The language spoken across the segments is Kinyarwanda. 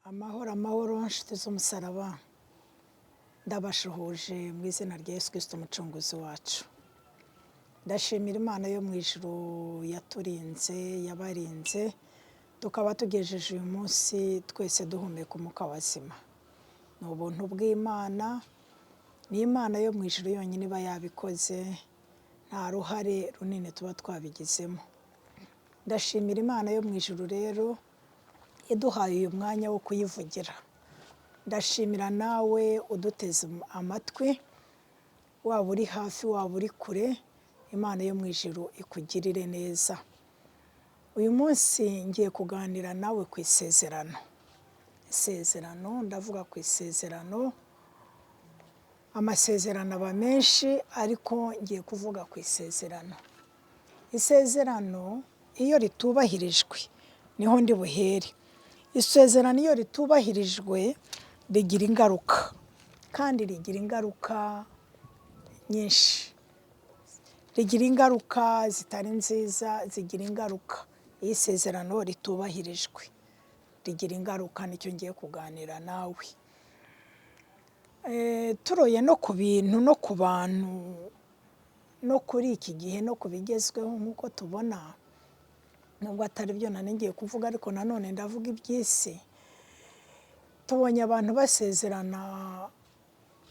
Amahoro amahoro nshuti z'umusaraba ndabashuhuje mu izina rya Yesu Kristo umucunguzi wacu. Ndashimira Imana yo mu ijuru yaturinze yabarinze tukaba tugejeje uyu munsi twese duhumeka umwuka wazima. Ni ubuntu bw'Imana, ni Imana yo mu ijuru yonyine iba yabikoze, nta ruhare runini tuba twabigizemo. Ndashimira Imana yo mu ijuru rero iduhaye uyu mwanya wo kuyivugira. Ndashimira nawe uduteze amatwi, waba uri hafi waba uri kure, Imana yo mu ijuru ikugirire neza. Uyu munsi ngiye kuganira nawe ku isezerano. Isezerano, ndavuga ku isezerano. Amasezerano aba menshi ariko ngiye kuvuga ku isezerano. Isezerano iyo ritubahirijwe niho ndi buhere. Isezerano iyo ritubahirijwe rigira ingaruka, kandi rigira ingaruka nyinshi. Rigira ingaruka zitari nziza, zigira ingaruka. Iyo isezerano ritubahirijwe rigira ingaruka, nicyo ngiye kuganira nawe. Turoye no ku bintu no ku bantu no kuri iki gihe no ku bigezweho nk'uko tubona, nubwo atari byo nari ngiye kuvuga ariko nanone ndavuga iby'isi. Tubonye abantu basezerana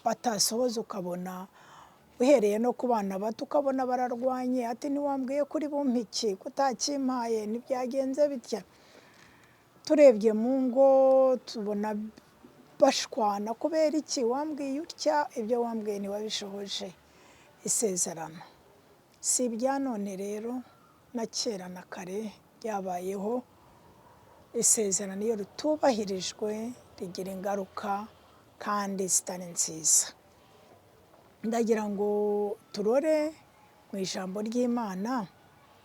batasohoza, ukabona uhereye no ku bana bato ukabona bararwanye, ati ntiwambwiye kuri bumpe iki kutakimpaye ntibyagenze bitya. Turebye mu ngo tubona bashwana kubera iki, wambwiye utya ibyo wambwiye ntiwabishohoje. Isezerano si ibya none rero, na kera na kare byabayeho. Isezerano iyo ritubahirijwe rigira ingaruka kandi zitari nziza. Ndagira ngo turore mu ijambo ry'Imana,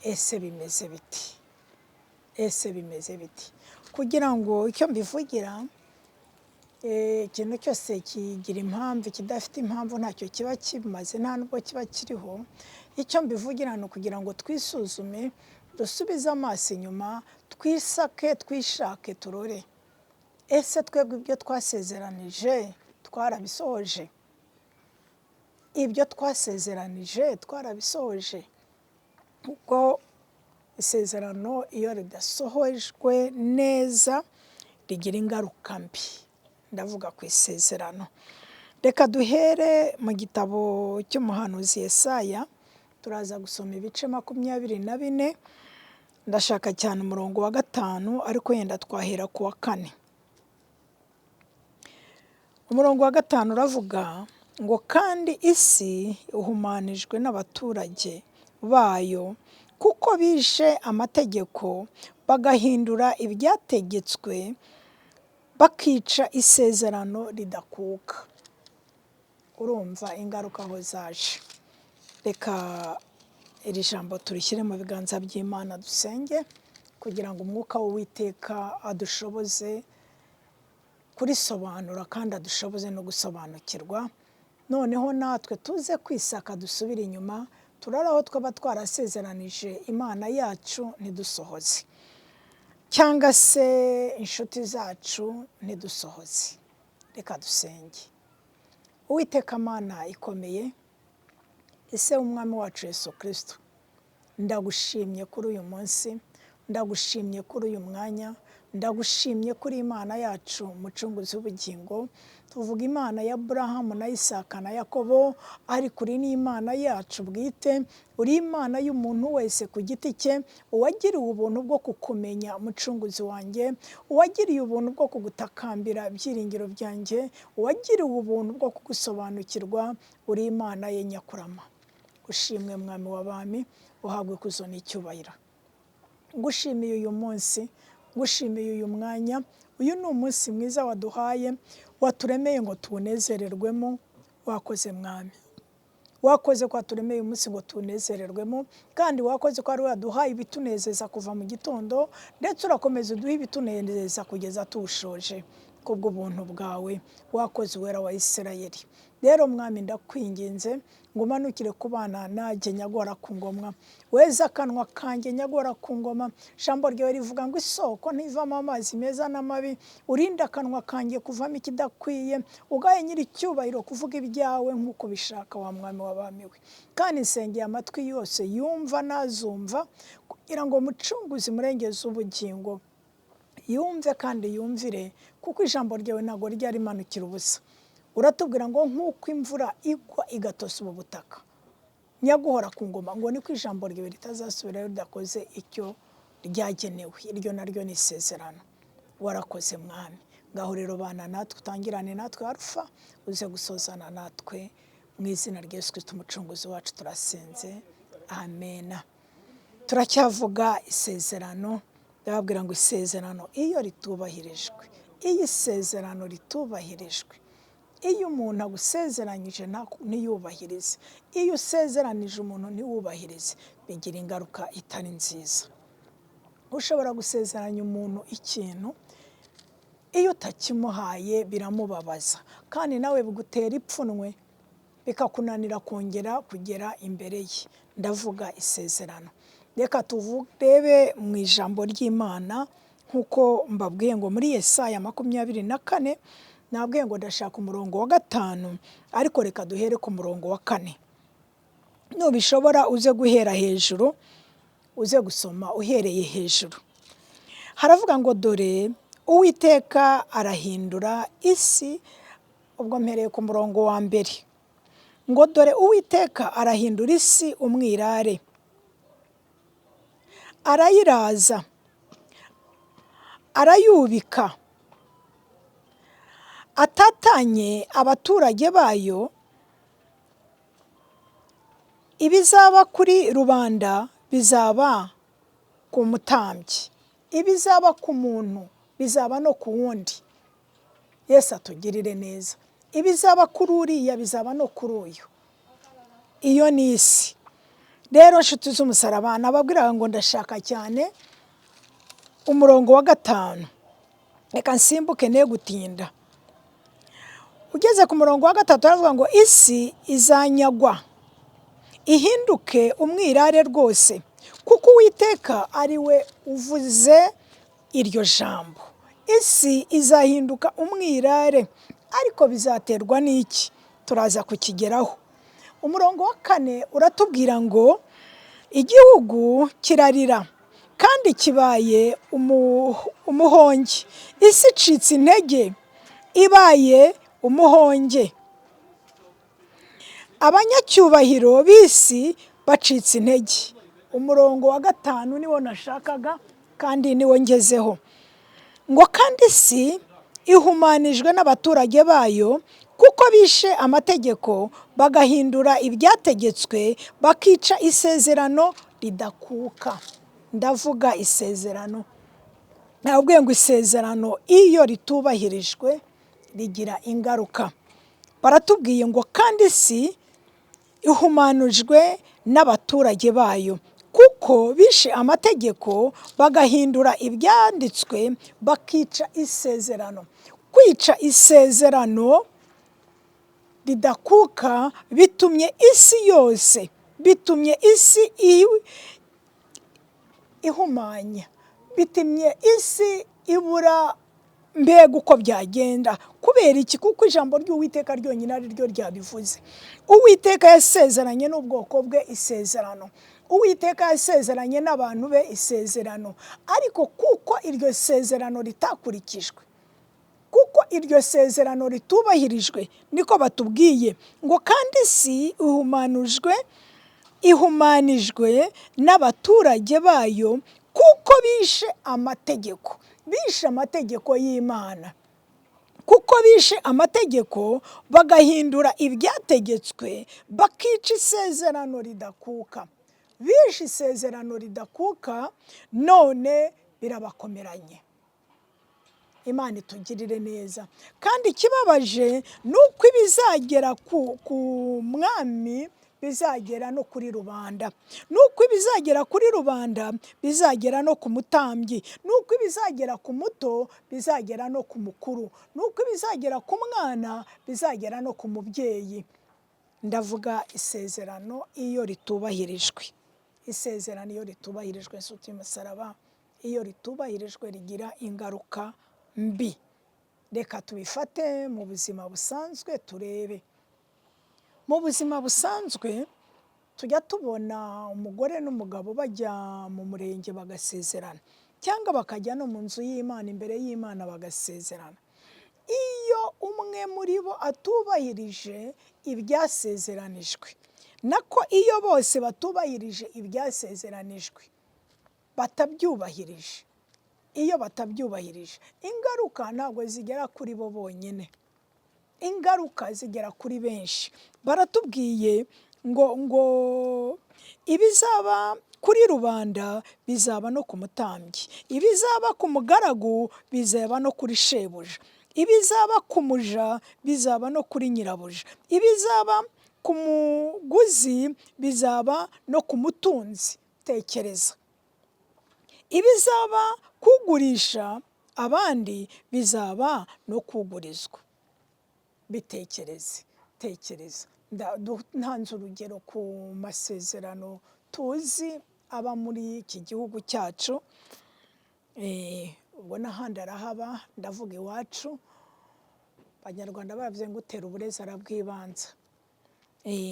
ese bimeze biti? Ese bimeze biti? Kugira ngo icyo mbivugira, ikintu cyose kigira impamvu, ikidafite impamvu ntacyo kiba kimaze, nta nubwo kiba kiriho. Icyo mbivugira ni ukugira ngo twisuzume, dusubize amaso inyuma, twisake, twishake, turore. Ese twebwe ibyo twasezeranije twarabisohoje? Ibyo twasezeranije twarabisohoje? Kuko isezerano iyo ridasohojwe neza rigira ingaruka mbi. Ndavuga ku isezerano. Reka duhere mu gitabo cy'umuhanuzi Yesaya, turaza gusoma ibice 24. Ndashaka cyane umurongo wa 5 ariko yenda twahera ku wa 4. Umurongo wa 5 uravuga ngo kandi isi ihumanijwe n'abaturage bayo kuko bishe amategeko bagahindura ibyategetswe, bakica isezerano ridakuka. Urumva ingaruka aho zaje. Reka iri jambo turishyire mu biganza by'Imana dusenge kugira ngo umwuka w'Uwiteka adushoboze kurisobanura kandi adushoboze no gusobanukirwa. Noneho natwe tuze kwisaka, dusubire inyuma, turare aho twaba twarasezeranije Imana yacu ntidusohoze, cyangwa se inshuti zacu ntidusohoze. Reka dusenge. Uwiteka Mana ikomeye, ese umwami wacu Yesu Kristo, ndagushimye kuri uyu munsi, ndagushimye kuri uyu mwanya, ndagushimye kuri Imana yacu umucunguzi w'ubugingo. Tuvuga Imana ya Aburahamu na Isaka na Yakobo, ariko uri n'Imana yacu bwite. Uri Imana y'umuntu wese ku giti cye, uwagiriwe ubuntu bwo kukumenya umucunguzi wanjye, uwagiriye ubuntu bwo kugutakambira ibyiringiro byanjye, uwagiriwe ubuntu bwo kugusobanukirwa. Uri Imana ye nyakurama. Ushimwe mwami w'abami, uhabwe ikuzo n'icyubahiro. Ngushimiye uyu munsi, ngushimiye uyu mwanya. Uyu ni umunsi mwiza waduhaye, waturemeye ngo tuwunezererwemo. Wakoze mwami, wakoze ko waturemeye umunsi ngo tuwunezererwemo, kandi wakoze ko ari waduhaye ibitunezeza kuva mu gitondo, ndetse urakomeza uduha ibitunezeza kugeza tuwushoje. Kubw'ubuntu bwawe wakoze, Uwera wa Isirayeli. rero mwami ndakwinginze ngo umanukire ku bana najye nyagora ku ngoma, weza akanwa kanjye nyagora ku ngoma. Ijambo ryawe rivuga ngo isoko ntivamo amazi meza n'amabi, urinde akanwa kanjye kuvamo ikidakwiye, ugaye nyir'icyubahiro kuvuga ibyawe nk'uko ubishaka, wa mwami w'abami we. Kandi nsengeye amatwi yose yumva nazumva, kugira ngo Mucunguzi murengeze ubugingo yumve kandi yumvire, kuko ijambo ryawe ntabwo rijya rimanukira ubusa. Uratubwira ngo nk'uko imvura igwa igatosa ubu butaka, nyaguhora ku ngoma, ngo niko ijambo ryawe ritazasubirayo ridakoze icyo ryagenewe. Iryo naryo ni isezerano. Warakoze mwami. Ngaho rero bana natwe, utangirane natwe Alpha, uze gusozana natwe, mu izina rya Yesu Kristo Umucunguzi wacu turasenze, amen. Turacyavuga isezerano. Ndababwira ngo isezerano iyo ritubahirijwe, iyo isezerano ritubahirijwe, iyo umuntu agusezeranyije ntiyubahirize, iyo usezeranije umuntu ntiwubahirize, bigira ingaruka itari nziza. Ushobora gusezeranya umuntu ikintu, iyo utakimuhaye biramubabaza, kandi nawe bigutera ipfunwe, bikakunanira kongera kugera imbere ye. Ndavuga isezerano. Reka turebe mu ijambo ry'Imana nk'uko mbabwiye ngo muri Yesaya 24, nabwiye ngo ndashaka umurongo wa 5, ariko reka duhere ku murongo wa 4. Nubishobora uze guhera hejuru, uze gusoma uhereye hejuru. Haravuga ngo dore Uwiteka arahindura isi, ubwo mpereye ku murongo wa 1, ngo dore Uwiteka arahindura isi umwirare, arayiraza, arayubika, atatanye abaturage bayo. Ibizaba kuri rubanda bizaba ku mutambyi, ibizaba ku muntu bizaba no ku wundi. Yesu atugirire neza. Ibizaba kuri uriya bizaba no kuri uyu. Iyo ni isi. Rero nshuti z'umusaraba, nababwira ngo ndashaka cyane umurongo wa 5. Reka nsimbuke ne gutinda. Ugeze ku murongo wa 3 aravuga ngo isi izanyagwa, ihinduke umwirare rwose, kuko Uwiteka ari we uvuze iryo jambo. Isi izahinduka umwirare, ariko bizaterwa n'iki? Turaza kukigeraho. Umurongo wa 4 uratubwira ngo igihugu kirarira kandi kibaye umuhonge, isi icitse intege ibaye umuhonge, abanyacyubahiro b'isi bacitse intege. Umurongo wa 5 niwo nashakaga kandi niwo ngezeho. Ngo kandi isi ihumanijwe n'abaturage bayo, kuko bishe amategeko bagahindura ibyategetswe, bakica isezerano ridakuka. Ndavuga isezerano. Nabwiye ngo isezerano iyo ritubahirijwe rigira ingaruka. Baratubwiye ngo kandi isi ihumanijwe n'abaturage bayo, kuko bishe amategeko bagahindura ibyanditswe, bakica isezerano. Kwica isezerano ridakuka bitumye isi yose, bitumye isi ihumanya, bitumye isi ibura mbega uko byagenda. Kubera iki? Kuko ijambo ry'Uwiteka ryonyine ari ryo ryabivuze. Uwiteka yasezeranye n'ubwoko bwe isezerano, Uwiteka yasezeranye n'abantu be isezerano, ariko kuko iryo sezerano ritakurikijwe, kuko iryo sezerano ritubahirijwe, niko batubwiye ngo kandi isi ihumanijwe n'abaturage bayo, kuko bishe amategeko, bishe amategeko y'Imana, kuko bishe amategeko bagahindura ibyategetswe, bakica isezerano ridakuka. Bishe isezerano ridakuka, none birabakomeranye. Imana itugirire neza. Kandi ikibabaje ni uko ibizagera ku mwami bizagera no kuri rubanda, nuko ibizagera kuri rubanda bizagera no ku mutambyi, nuko ibizagera ku muto bizagera no ku mukuru, nuko ibizagera ku mwana bizagera no ku mubyeyi. Ndavuga isezerano iyo ritubahirijwe. Isezerano iyo ritubahirijwe nshuti y'umusaraba, iyo ritubahirijwe rigira ingaruka mbi. Reka tubifate mu buzima busanzwe turebe. Mu buzima busanzwe tujya tubona umugore n'umugabo bajya mu murenge bagasezerana, cyangwa bakajya no mu nzu y'Imana imbere y'Imana bagasezerana. Iyo umwe muri bo atubahirije ibyasezeranijwe, nako iyo bose batubahirije ibyasezeranijwe, batabyubahirije, iyo batabyubahirije, ingaruka ntabwo zigera kuri bo bonyine, ingaruka zigera kuri benshi. Baratubwiye ngo ibizaba kuri rubanda bizaba no ku mutambyi, ibizaba ku mugaragu bizaba no kuri shebuja, ibizaba ku muja bizaba no kuri nyirabuja, ibizaba ku muguzi bizaba no ku mutunzi. Tekereza, ibizaba kugurisha abandi bizaba no kugurizwa. Bitekereze, tekereza. Ntanze urugero ku masezerano tuzi aba muri iki gihugu cyacu, ubwo n'ahandi arahaba, ndavuga iwacu. Abanyarwanda baravuze ngo utera uburezi arabwibanza.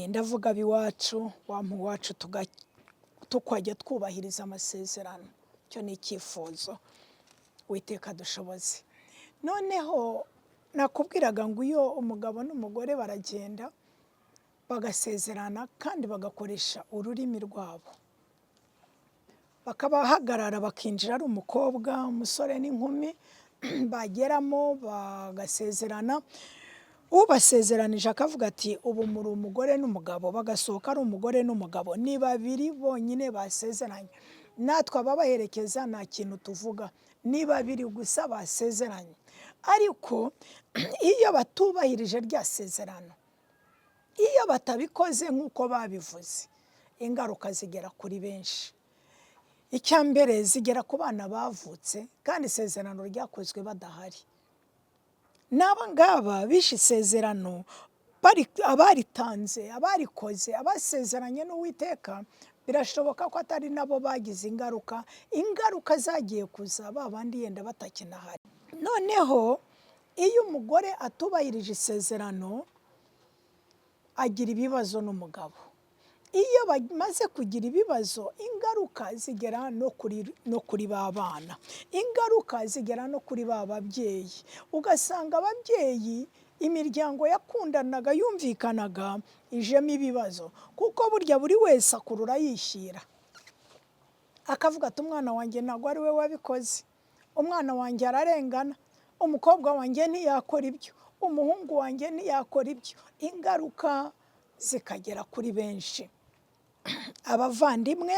Ndavuga ab'iwacu, wampa iwacu tukajya twubahiriza amasezerano. Icyo ni icyifuzo, Uwiteka dushoboze. Noneho nakubwiraga ngo iyo umugabo n'umugore baragenda bagasezerana kandi bagakoresha ururimi rwabo, bakabahagarara bakinjira ari umukobwa, umusore n'inkumi, bageramo bagasezerana, ubasezeranije akavuga ati ubu muri umugore n'umugabo, bagasohoka ari umugore n'umugabo, ni babiri bonyine basezeranye. Natwe ababaherekeza nta kintu tuvuga, ni babiri gusa basezeranye. Ariko iyo batubahirije rya sezerano, iyo batabikoze nk'uko babivuze, ingaruka zigera kuri benshi. Icya mbere, zigera ku bana bavutse kandi isezerano ryakozwe badahari. N'aba ngaba bishe isezerano, abaritanze, abarikoze, abasezeranye n'Uwiteka, birashoboka ko atari nabo bagize ingaruka. Ingaruka zagiye kuza ba bandi yenda batakinahari. Noneho iyo umugore atubahirije isezerano agira ibibazo n'umugabo. Iyo bamaze kugira ibibazo, ingaruka zigera no kuri ba bana, ingaruka zigera no kuri ba babyeyi. Ugasanga ababyeyi, imiryango yakundanaga yumvikanaga ijemo ibibazo, kuko burya buri wese akurura yishyira, akavuga ati umwana wanjye ntabwo ari we wabikoze, umwana wanjye ararengana, umukobwa wanjye ntiyakora ibyo, umuhungu wanjye ntiyakora ibyo. Ingaruka zikagera kuri benshi, abavandimwe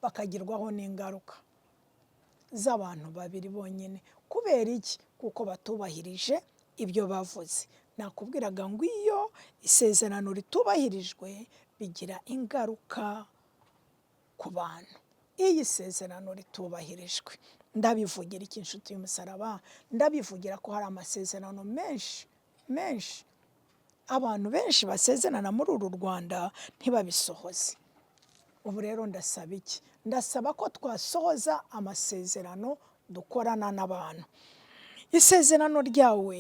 bakagirwaho n'ingaruka z'abantu babiri bonyine. Kubera iki? Kuko batubahirije ibyo bavuze. Nakubwiraga ngo iyo isezerano ritubahirijwe bigira ingaruka ku bantu. Iyo isezerano ritubahirijwe, ndabivugira iki inshuti y'umusaraba? Ndabivugira ko hari amasezerano menshi abantu benshi basezerana muri uru Rwanda ntibabisohoze. Ubu rero ndasaba iki? Ndasaba ko twasohoza amasezerano dukorana n'abantu. Isezerano ryawe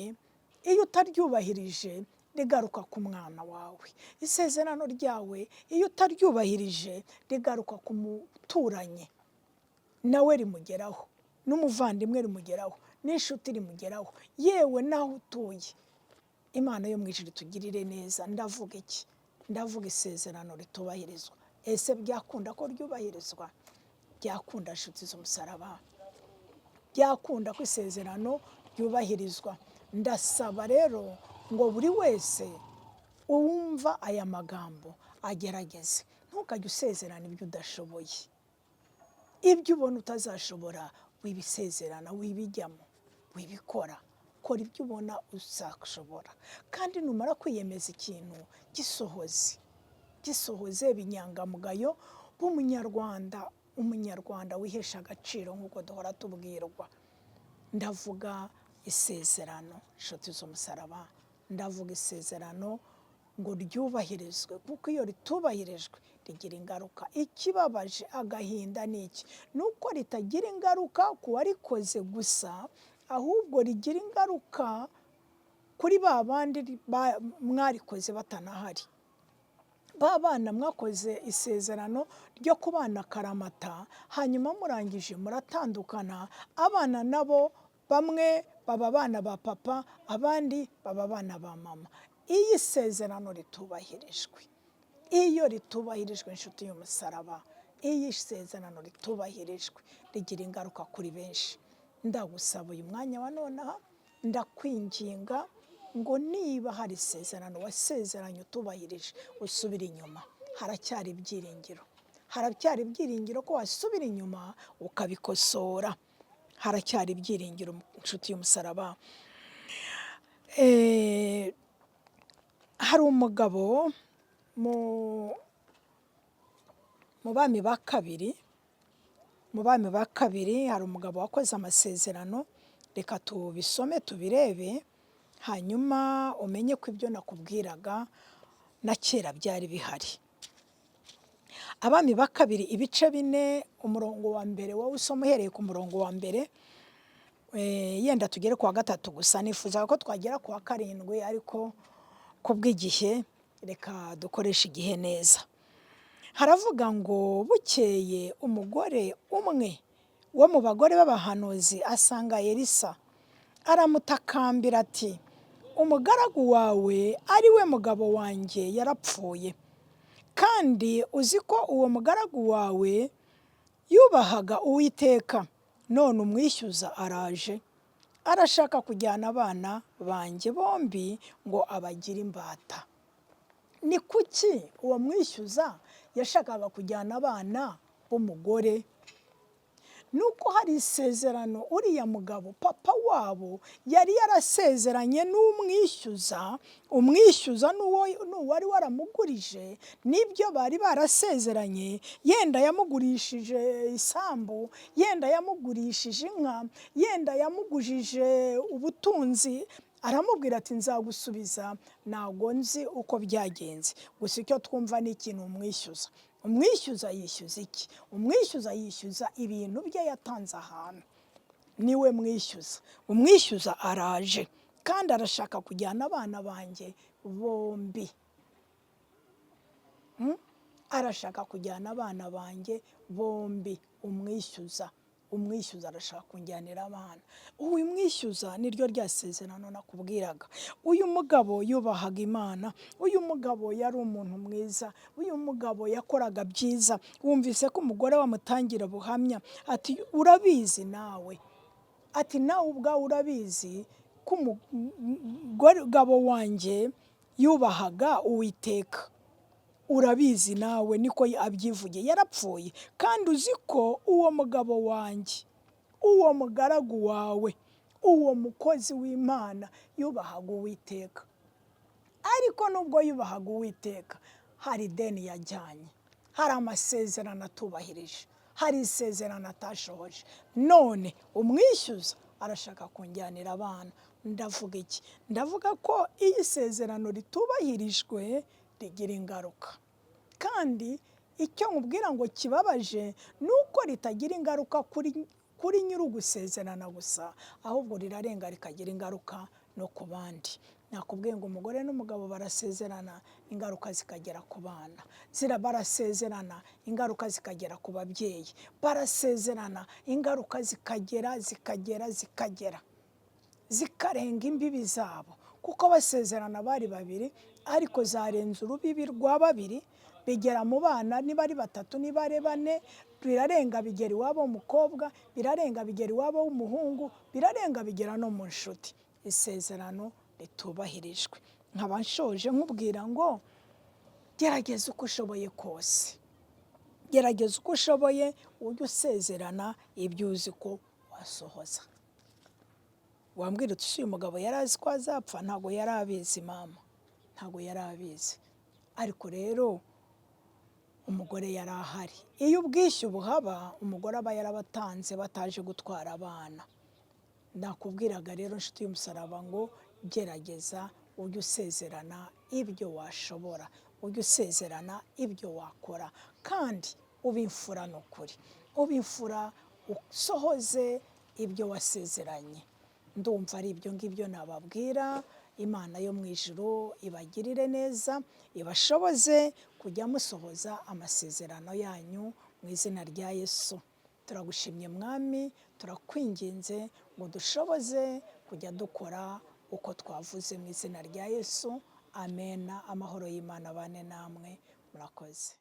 iyo utaryubahirije rigaruka ku mwana wawe. Isezerano ryawe iyo utaryubahirije rigaruka ku muturanyi, nawe rimugeraho, n'umuvandimwe rimugeraho, n'inshuti rimugeraho, yewe naho utuye. Imana yo mu ijuru itugirire neza. Ndavuga iki? Ndavuga isezerano ritubahirizwa. Ese byakunda ko ryubahirizwa? Byakunda nshuti z'umusaraba, byakunda ko isezerano ryubahirizwa. Ndasaba rero ngo buri wese uwumva aya magambo agerageze. Ntukajye usezerana ibyo udashoboye, ibyo ubona utazashobora wibisezerana, wibijyamo, wibikora. Kora ibyo ubona uzashobora, kandi numara kwiyemeza ikintu gisohoze. gisohoze binyangamugayo b'umunyarwanda, umunyarwanda wihesha agaciro nk'uko duhora tubwirwa. Ndavuga isezerano, inshuti z'umusaraba, ndavuga isezerano ngo ryubahirizwe, kuko iyo ritubahirijwe rigira ingaruka. Ikibabaje agahinda ni iki? Ni uko ritagira ingaruka ku warikoze gusa, ahubwo rigira ingaruka kuri ba bandi mwarikoze batanahari. Ba bana mwakoze isezerano ryo kubana akaramata, hanyuma murangije muratandukana, abana nabo bamwe baba abana ba papa, abandi baba abana ba mama. Iyo isezerano ritubahirijwe, iyo ritubahirijwe inshuti y'umusaraba, iyo isezerano ritubahirijwe rigira ingaruka kuri benshi. Ndagusaba uyu mwanya wa nonaha, ndakwinginga ngo niba hari isezerano wasezeranye utubahirije, usubire inyuma. Haracyari ibyiringiro, haracyari ibyiringiro ko wasubira inyuma ukabikosora. Haracyari ibyiringiro inshuti y'umusaraba. Hari umugabo mu bami ba kabiri, hari umugabo wakoze amasezerano. Reka tubisome tubirebe, hanyuma umenye ko ibyo nakubwiraga na kera byari bihari. Abami ba kabiri ibice 4, umurongo wa mbere, wowe usoma uhereye ku murongo wa mbere, yenda tugere ku wa 3 gusa. Nifuza ko twagera ku wa 7, ariko kubw'igihe reka dukoreshe igihe neza. Haravuga ngo bukeye umugore umwe wo mu bagore b'abahanuzi asanga Elisa, aramutakambira ati, umugaragu wawe ari we mugabo wanjye yarapfuye, kandi uzi ko uwo mugaragu wawe yubahaga Uwiteka. None umwishyuza araje, arashaka kujyana abana banjye bombi ngo abagire imbata. Ni kuki uwo mwishyuza yashakaga kujyana abana b'umugore? Nuko hari isezerano uriya mugabo papa wabo yari yarasezeranye n'umwishyuza. Umwishyuza n'uwari waramugurije, nibyo bari barasezeranye. Yenda yamugurishije isambu, yenda yamugurishije inka, yenda yamugujije ubutunzi. Aramubwira ati nzagusubiza, ntabwo nzi uko byagenze, gusa icyo twumva ni ikintu umwishyuza. Umwishyuza yishyuza iki? Umwishyuza yishyuza ibintu bye yatanze ahantu. Niwe mwishyuza. Umwishyuza araje kandi arashaka kujyana abana banjye bombi. Arashaka kujyana abana banjye bombi. Umwishyuza arashaka kunjyanira abana. Uyu mwishyuza niryo rya sezerano nakubwiraga. Uyu mugabo yubahaga Imana, uyu mugabo yari umuntu mwiza, uyu mugabo yakoraga byiza. Wumvise ko umugore wamutangira buhamya ati, urabizi nawe, ati nawe ubwawe urabizi ko umugabo wanjye yubahaga Uwiteka. Urabizi nawe, niko abyivugiye. Yarapfuye, kandi uzi ko uwo mugabo wanjye, uwo mugaragu wawe, uwo mukozi w'Imana yubahaga Uwiteka. Ariko nubwo yubahaga Uwiteka, hari ideni yajyanye, hari amasezerano atubahirije, hari isezerano atashohoje. None umwishyuza arashaka kunjyanira abana. Ndavuga iki? Ndavuga ko iyi sezerano ritubahirijwe rigira ingaruka. Kandi icyo nkubwira ngo kibabaje ni uko ritagira ingaruka kuri nyir'ugusezerana gusa, ahubwo rirarenga rikagira ingaruka no ku bandi. Nakubwiye ngo umugore n'umugabo barasezerana, ingaruka zikagera ku bana. Barasezerana, ingaruka zikagera ku babyeyi. Barasezerana, ingaruka zikarenga imbibi zabo. Kuko basezerana bari babiri, ariko zarenze urubibi rwa babiri, bigera mu bana. Niba ari 3, niba ari 4, birarenga bigera iwabo w'umukobwa, birarenga bigera iwabo w'umuhungu, birarenga bigera no mu nshuti. Isezerano ritubahirijwe. Nkaba nshoje nkubwira ngo gerageza uko ushoboye kose, gerageza uko ushoboye ujye usezerana ibyo uzi ko wasohoza. Wambwira uti uyu mugabo yari azi ko azapfa? Ntabwo yari abizi mama, ntabwo yari abizi. Ariko rero umugore yari ahari. Iyo ubwishyu buhaba umugore aba yarabatanze bataje gutwara abana. Nakubwiraga rero nshuti y'umusaraba ngo gerageza ujye usezerana ibyo washobora, ujye usezerana ibyo wakora, kandi ube imfura n'ukuri, ube imfura usohoze ibyo wasezeranye. Ndumva ari ibyo ngibyo nababwira. Imana yo mu ijuru ibagirire neza, ibashoboze kujya musohoza amasezerano yanyu mu izina rya Yesu. Turagushimye Mwami, turakwinginze ngo dushoboze kujya dukora uko twavuze mu izina rya Yesu. Amen. Amahoro y'Imana abane namwe. Murakoze.